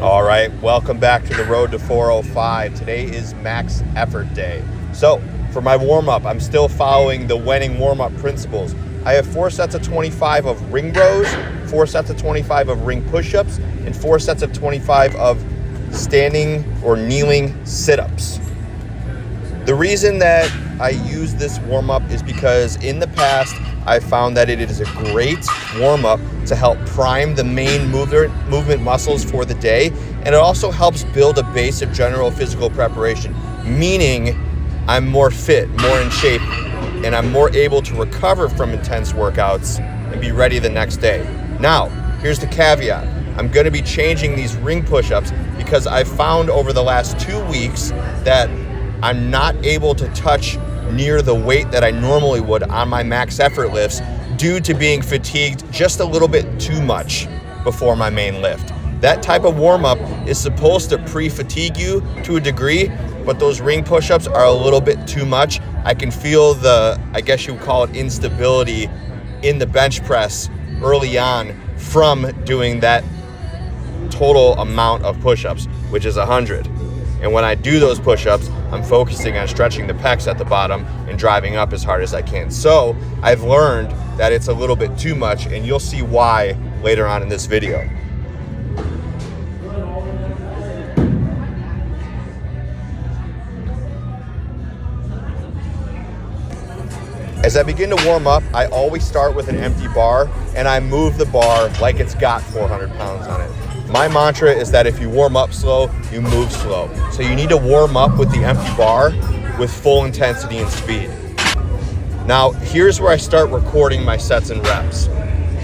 All right, welcome back to the road to 405. Today is max effort day. So for my warm-up, I'm still following the Wenning warm-up principles. I have 4 sets of 25 of ring rows, 4 sets of 25 of ring push-ups, and 4 sets of 25 of standing or kneeling sit-ups. The reason that I use this warm-up is because in the past, I found that it is a great warm-up to help prime the main movement muscles for the day, and it also helps build a base of general physical preparation, meaning I'm more fit, more in shape, and I'm more able to recover from intense workouts and be ready the next day. Now, here's the caveat. I'm going to be changing these ring push-ups because I've found over the last 2 weeks that I'm not able to touch near the weight that I normally would on my max effort lifts due to being fatigued just a little bit too much before my main lift. That type of warm-up is supposed to pre-fatigue you to a degree, but those ring push-ups are a little bit too much. I can feel the, I guess you would call it instability in the bench press early on from doing that total amount of push-ups, which is 100. And when I do those push-ups, I'm focusing on stretching the pecs at the bottom and driving up as hard as I can. So I've learned that it's a little bit too much, and you'll see why later on in this video. As I begin to warm up, I always start with an empty bar, and I move the bar like it's got 400 pounds on it. My mantra is that if you warm up slow, you move slow. So you need to warm up with the empty bar with full intensity and speed. Now, here's where I start recording my sets and reps.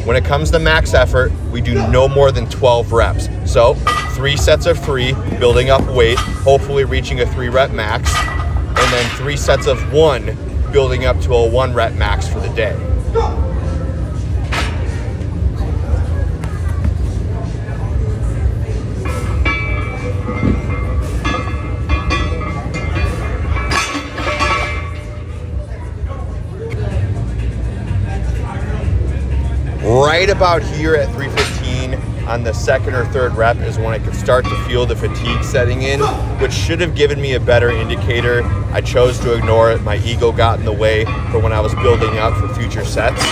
When it comes to max effort, we do no more than 12 reps. So 3 sets of 3, building up weight, hopefully reaching a 3 rep max, and then 3 sets of 1, building up to a 1 rep max for the day. Right about here at 315 on the second or third rep is when I could start to feel the fatigue setting in, which should have given me a better indicator. I chose to ignore it. My ego got in the way for when I was building up for future sets.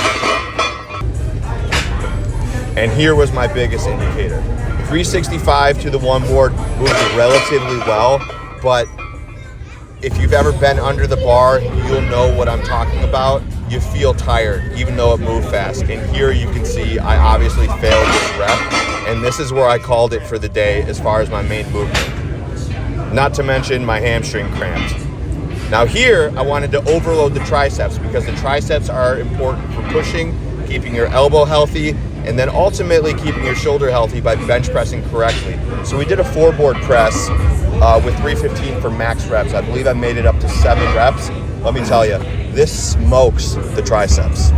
And here was my biggest indicator. 365 to the one board moved relatively well, but if you've ever been under the bar, you'll know what I'm talking about. You feel tired, even though it moved fast. And here you can see I obviously failed this rep, and this is where I called it for the day as far as my main movement. Not to mention my hamstring cramped. Now here, I wanted to overload the triceps because the triceps are important for pushing, keeping your elbow healthy, and then ultimately keeping your shoulder healthy by bench pressing correctly. So we did a 4-board press with 315 for max reps. I believe I made it up to 7 reps. Let me tell you, this smokes the triceps.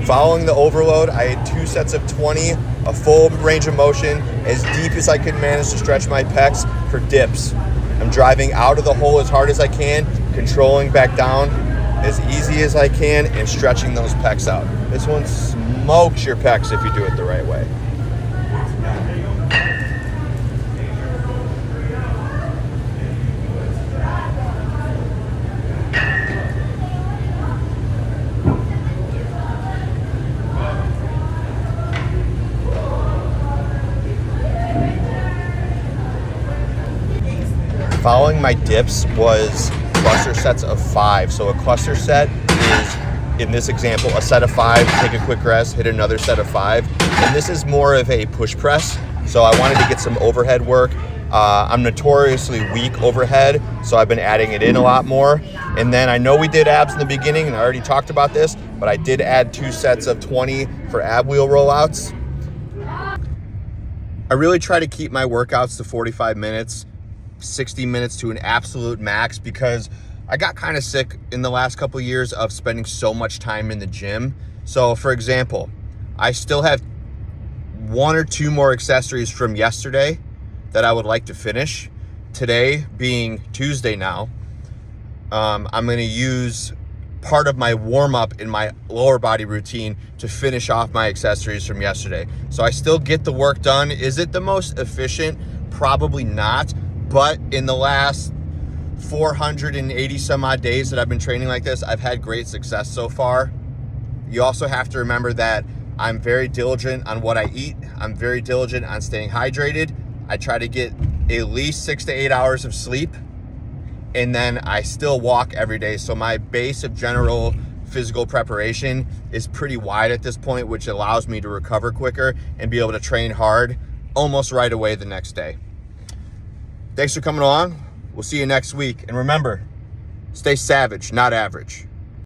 Following the overload, I had 2 sets of 20, a full range of motion, as deep as I could manage to stretch my pecs for dips. I'm driving out of the hole as hard as I can, controlling back down as easy as I can, and stretching those pecs out. This one smokes your pecs if you do it the right way. Following my dips was cluster sets of 5. So a cluster set is, in this example, a set of 5, take a quick rest, hit another set of 5. And this is more of a push press. So I wanted to get some overhead work. I'm notoriously weak overhead, so I've been adding it in a lot more. And then I know we did abs in the beginning, and I already talked about this, but I did add 2 sets of 20 for ab wheel rollouts. I really try to keep my workouts to 45 minutes. 60 minutes to an absolute max because I got kind of sick in the last couple of years of spending so much time in the gym. So for example, I still have 1 or 2 more accessories from yesterday that I would like to finish. Today being Tuesday now, I'm going to use part of my warm-up in my lower body routine to finish off my accessories from yesterday. So I still get the work done. Is it the most efficient? Probably not. But in the last 480 some odd days that I've been training like this, I've had great success so far. You also have to remember that I'm very diligent on what I eat. I'm very diligent on staying hydrated. I try to get at least 6 to 8 hours of sleep. And then I still walk every day. So my base of general physical preparation is pretty wide at this point, which allows me to recover quicker and be able to train hard almost right away the next day. Thanks for coming along. We'll see you next week. And remember, stay savage, not average.